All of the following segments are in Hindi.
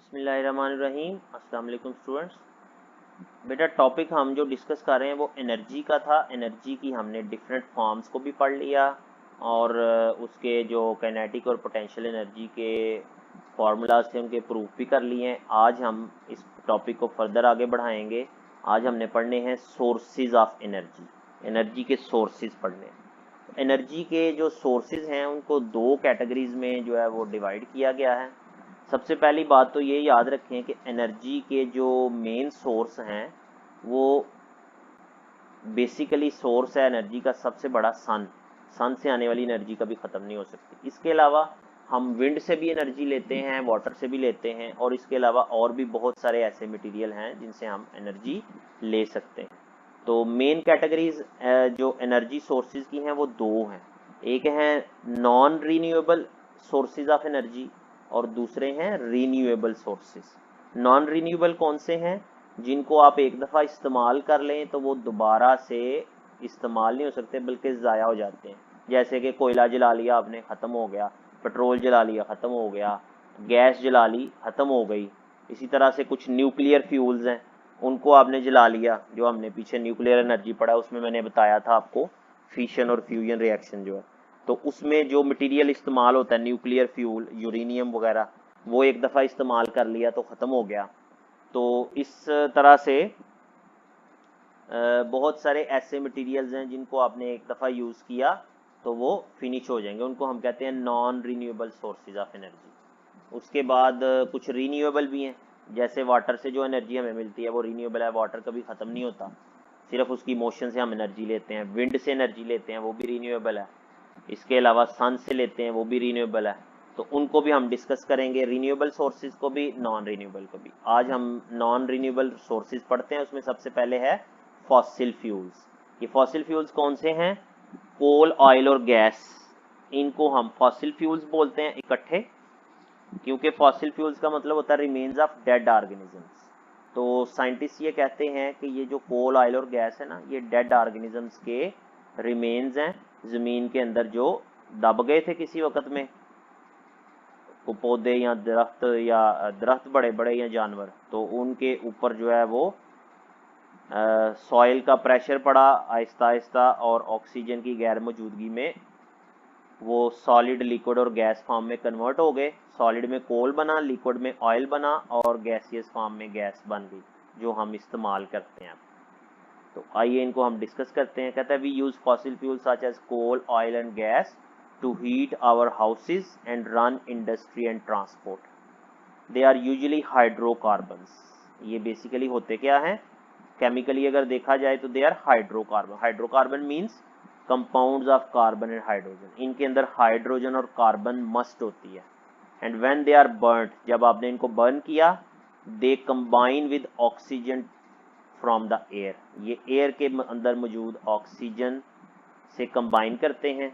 बिस्मिल्लाहिर्रहमानिर्रहीम। अस्सलाम वालेकुम स्टूडेंट्स। बेटा टॉपिक हम जो डिस्कस कर रहे हैं वो एनर्जी का था। एनर्जी की हमने डिफरेंट फॉर्म्स को भी पढ़ लिया और उसके जो काइनेटिक और पोटेंशियल एनर्जी के फार्मूलाज थे उनके प्रूफ भी कर लिए हैं। आज हम इस टॉपिक को फर्दर आगे बढ़ाएंगे। आज हमने पढ़ने हैं सोर्सेज ऑफ एनर्जी। एनर्जी के सोर्सेज पढ़ने हैं। एनर्जी के जो सोर्सेज हैं उनको दो कैटेगरीज में जो है वो डिवाइड किया गया है। सबसे पहली बात तो ये याद रखें कि एनर्जी के जो मेन सोर्स हैं वो बेसिकली सोर्स है एनर्जी का सबसे बड़ा सन से आने वाली एनर्जी कभी ख़त्म नहीं हो सकती। इसके अलावा हम विंड से भी एनर्जी लेते हैं, वाटर से भी लेते हैं और इसके अलावा और भी बहुत सारे ऐसे मटेरियल हैं जिनसे हम एनर्जी ले सकते हैं। तो मेन कैटेगरीज जो एनर्जी सोर्सेज की हैं वो दो हैं। एक है non renewable sources of energy और दूसरे हैं रीन्यूएबल सोर्सेज। नॉन रीन्यूएबल कौन से हैं? जिनको आप एक दफ़ा इस्तेमाल कर लें तो वो दोबारा से इस्तेमाल नहीं हो सकते बल्कि ज़ाया हो जाते हैं। जैसे कि कोयला जला लिया आपने, ख़त्म हो गया। पेट्रोल जला लिया, ख़त्म हो गया। गैस जला ली, ख़त्म हो गई। इसी तरह से कुछ न्यूक्लियर फ्यूल्स हैं, उनको आपने जला लिया। जो हमने पीछे न्यूक्लियर एनर्जी पढ़ा उसमें मैंने बताया था आपको फिशन और फ्यूजन रिएक्शन जो है, तो उसमें जो मटेरियल इस्तेमाल होता है न्यूक्लियर फ्यूल, यूरेनियम वगैरह, वो एक दफ़ा इस्तेमाल कर लिया तो ख़त्म हो गया। तो इस तरह से बहुत सारे ऐसे मटेरियल्स हैं जिनको आपने एक दफ़ा यूज़ किया तो वो फिनिश हो जाएंगे, उनको हम कहते हैं non renewable sources of energy. उसके बाद कुछ रीन्यूएबल भी हैं, जैसे वाटर से जो एनर्जी हमें मिलती है वो रीन्यूएबल है। वाटर कभी ख़त्म नहीं होता, सिर्फ उसकी मोशन से हम एनर्जी लेते हैं। विंड से एनर्जी लेते हैं, वो भी रीन्यूएबल है। इसके अलावा सन से लेते हैं, वो भी रीन्यूएबल है। तो उनको भी हम डिस्कस करेंगे, रीन्यूएबल सोर्सेज को भी, नॉन रीन्यूएबल को भी। आज हम नॉन रीन्यूएबल सोर्सेज पढ़ते हैं। उसमें सबसे पहले है फॉसिल फ्यूल्स। ये फॉसिल फ्यूल्स कौन से हैं? कोल, ऑयल और गैस। इनको हम फॉसिल फ्यूल्स बोलते हैं इकट्ठे, क्योंकि फॉसिल फ्यूल्स का मतलब होता है रिमेन्स ऑफ डेड ऑर्गेनिजम्स। तो साइंटिस्ट ये कहते हैं कि ये जो कोल, ऑयल और गैस है ना, ये डेड ऑर्गेनिजम्स के रिमेन्स हैं, ज़मीन के अंदर जो दब गए थे किसी वक्त में, वो पौधे या दरख्त बड़े बड़े या जानवर, तो उनके ऊपर जो है वो सॉइल का प्रेशर पड़ा आहिस्ता आहिस्ता और ऑक्सीजन की गैर मौजूदगी में वो सॉलिड, लिक्विड और गैस फॉर्म में कन्वर्ट हो गए। सॉलिड में कोल बना, लिक्विड में ऑयल बना और गैसियस फॉर्म में गैस बन गई जो हम इस्तेमाल करते हैं। तो आइए इनको हम डिस्कस करते हैं। कहता है we use fossil fuel such as coal, oil and gas to heat our houses and run industry and transport. They are usually hydrocarbons. ये बेसिकली होते क्या हैं? केमिकली अगर देखा जाए तो they are hydrocarbon. Hydrocarbon means compounds of carbon and hydrogen. इनके अंदर हाइड्रोजन और कार्बन मस्ट होती है। And when they are burned, जब आपने इनको बर्न किया, they combine with oxygen from the air. ये एयर के अंदर मौजूद ऑक्सीजन से कंबाइन करते हैं।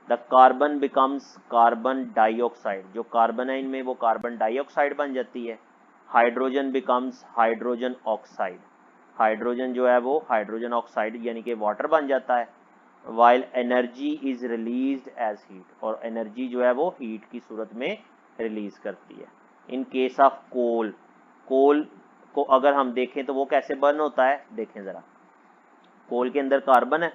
The carbon becomes carbon dioxide. जो कार्बन है इनमें वो कार्बन डाइऑक्साइड बन जाती है। Hydrogen becomes hydrogen oxide. Hydrogen जो है वो हाइड्रोजन ऑक्साइड यानी कि वाटर बन जाता है। While energy is released as heat, और एनर्जी जो है वो हीट की सूरत में रिलीज करती है। इन केस ऑफ कोल, कोल को अगर हम देखें तो वो कैसे बर्न होता है, देखें ज़रा। कोल के अंदर कार्बन है,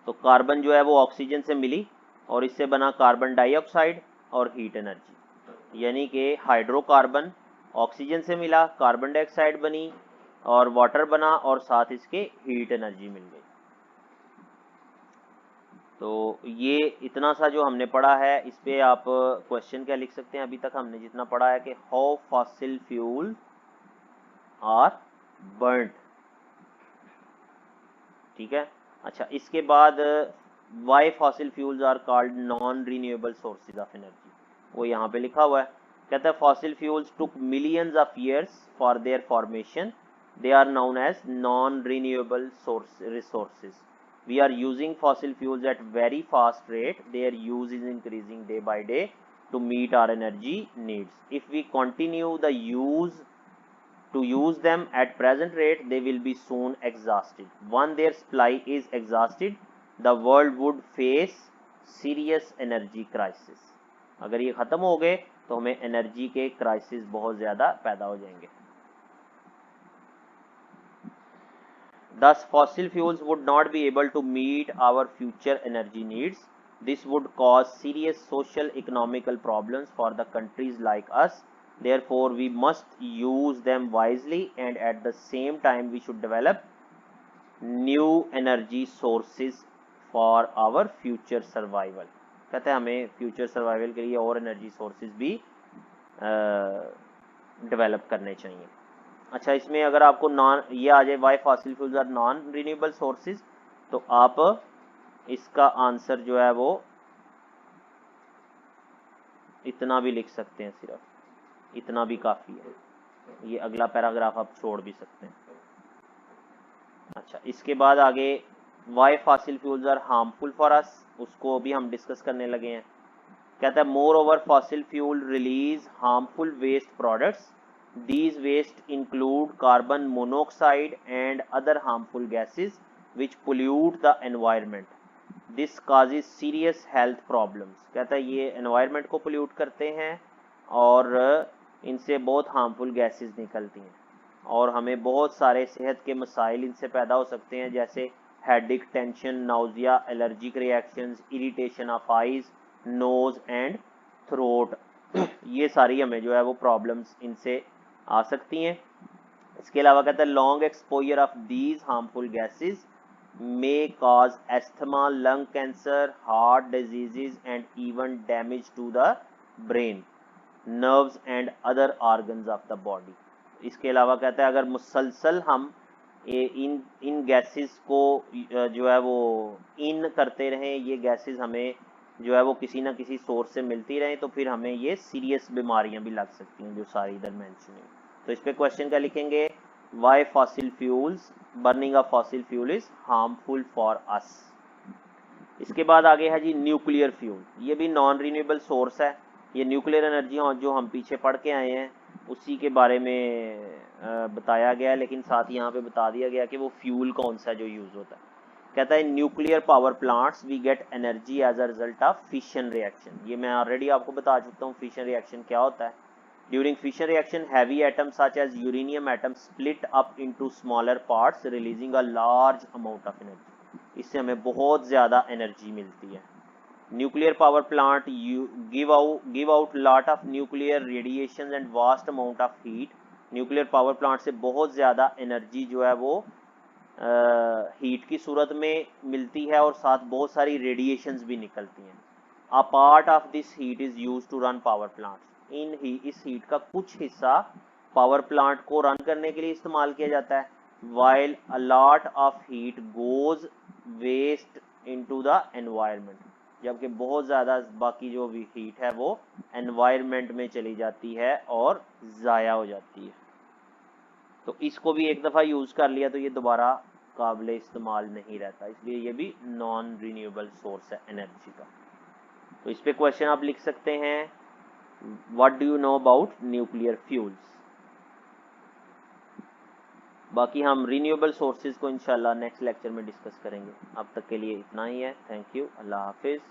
तो कार्बन जो है वो ऑक्सीजन से मिली और इससे बना कार्बन डाइऑक्साइड और हीट एनर्जी, यानी कि हाइड्रोकार्बन ऑक्सीजन से मिला, कार्बन डाइऑक्साइड बनी और वाटर बना और साथ इसके हीट एनर्जी मिल गई। तो ये इतना सा जो हमने पढ़ा है, इस पे आप क्वेश्चन क्या लिख सकते हैं? अभी तक हमने जितना पढ़ा है कि how fossil fuel are burned. ठीक है। अच्छा, इसके बाद why fossil fuels are called non renewable sources of energy, वो यहाँ पे लिखा हुआ है। कहता है fossil fuels took millions of years for their formation, they are known as non renewable resources. We are using fossil fuels at very fast rate. Their use is increasing day by day to meet our energy needs. If we continue to use them at present rate, they will be soon exhausted. Once their supply is exhausted, the world would face serious energy crisis. अगर ये ख़त्म हो गए तो हमें एनर्जी के क्राइसिस बहुत ज़्यादा पैदा हो जाएंगे। Thus, fossil fuels would not be able to meet our future energy needs. This would cause serious social economical problems for the countries like us. Therefore, we must use them wisely, and at the same time we should develop new energy sources for our future survival. कहते हैं हमें फ्यूचर सर्वाइवल के लिए और एनर्जी सोर्सेज भी डेवलप करने चाहिए। अच्छा, इसमें अगर आपको नॉन ये आ जाए why fossil fuels are non renewable sources, तो आप इसका आंसर जो है वो इतना भी लिख सकते हैं, सिर्फ इतना भी काफ़ी है। ये अगला पैराग्राफ आप छोड़ भी सकते हैं। अच्छा, इसके बाद आगे why fossil fuels are harmful for us, उसको भी हम डिस्कस करने लगे हैं। कहता है moreover fossil fuel release harmful waste products. These waste include carbon monoxide and other harmful gases which pollute the environment. This causes serious health problems. कहता है ये environment को pollute करते हैं और इनसे बहुत harmful gases निकलती हैं और हमें बहुत सारे सेहत के मसाइल इनसे पैदा हो सकते हैं, जैसे headache, tension, nausea, allergic reactions, irritation of eyes, nose and throat. ये सारी हमें जो है वो प्रॉब्लम्स इनसे आ सकती हैं। इसके अलावा कहता है long exposure of these harmful gases may cause asthma, lung cancer, heart diseases and even damage to the brain, nerves and other organs of the body. इसके अलावा कहता है अगर मुसलसल हम इन गैसेस को जो है वो इन करते रहें, ये गैसेस हमें जो है वो किसी ना किसी सोर्स से मिलती रहे, तो फिर हमें ये सीरियस बीमारियां भी लग सकती हैं जो सारी इधर मेंशन है। तो इस पे क्वेश्चन क्या लिखेंगे, why fossil fuels, burning of fossil fuel is harmful for us. इसके बाद आगे है जी न्यूक्लियर फ्यूल, ये भी नॉन रिन्यूएबल सोर्स है। ये न्यूक्लियर एनर्जी जो हम पीछे पढ़ के आए हैं उसी के बारे में बताया गया है, लेकिन साथ ही यहाँ पे बता दिया गया कि वो फ्यूल कौन सा जो यूज होता है। कहता है nuclear power plants we get energy as a result of fission reaction. ये मैं ऑलरेडी आपको बता चुका हूँ फिशन रिएक्शन क्या होता है। During fission reaction heavy atoms such as uranium atom split up into smaller parts releasing a large amount of energy. इससे हमें बहुत ज़्यादा एनर्जी मिलती है। Nuclear power plant give out lot of nuclear radiation and vast amount of heat. Nuclear power plant से बहुत ज़्यादा एनर्जी जो है वो हीट की सूरत में मिलती है और साथ बहुत सारी रेडिएशंस भी निकलती हैं। A part of this heat is used to run power plants. इस हीट का कुछ हिस्सा पावर प्लांट को रन करने के लिए इस्तेमाल किया जाता है। While a lot of heat goes waste into the environment, जबकि बहुत ज़्यादा बाकी जो भी हीट है वो एनवायरनमेंट में चली जाती है और ज़ाया हो जाती है। तो इसको भी एक दफ़ा यूज़ कर लिया तो ये दोबारा काबिल इस्तेमाल नहीं रहता, इसलिए ये भी नॉन रिन्यूएबल सोर्स है एनर्जी का। तो इस पे क्वेश्चन आप लिख सकते हैं what do you know about nuclear fuels. बाकी हम रिन्यूएबल सोर्सेज को इंशाल्लाह नेक्स्ट लेक्चर में डिस्कस करेंगे। अब तक के लिए इतना ही है। थैंक यू, अल्लाह हाफिज़।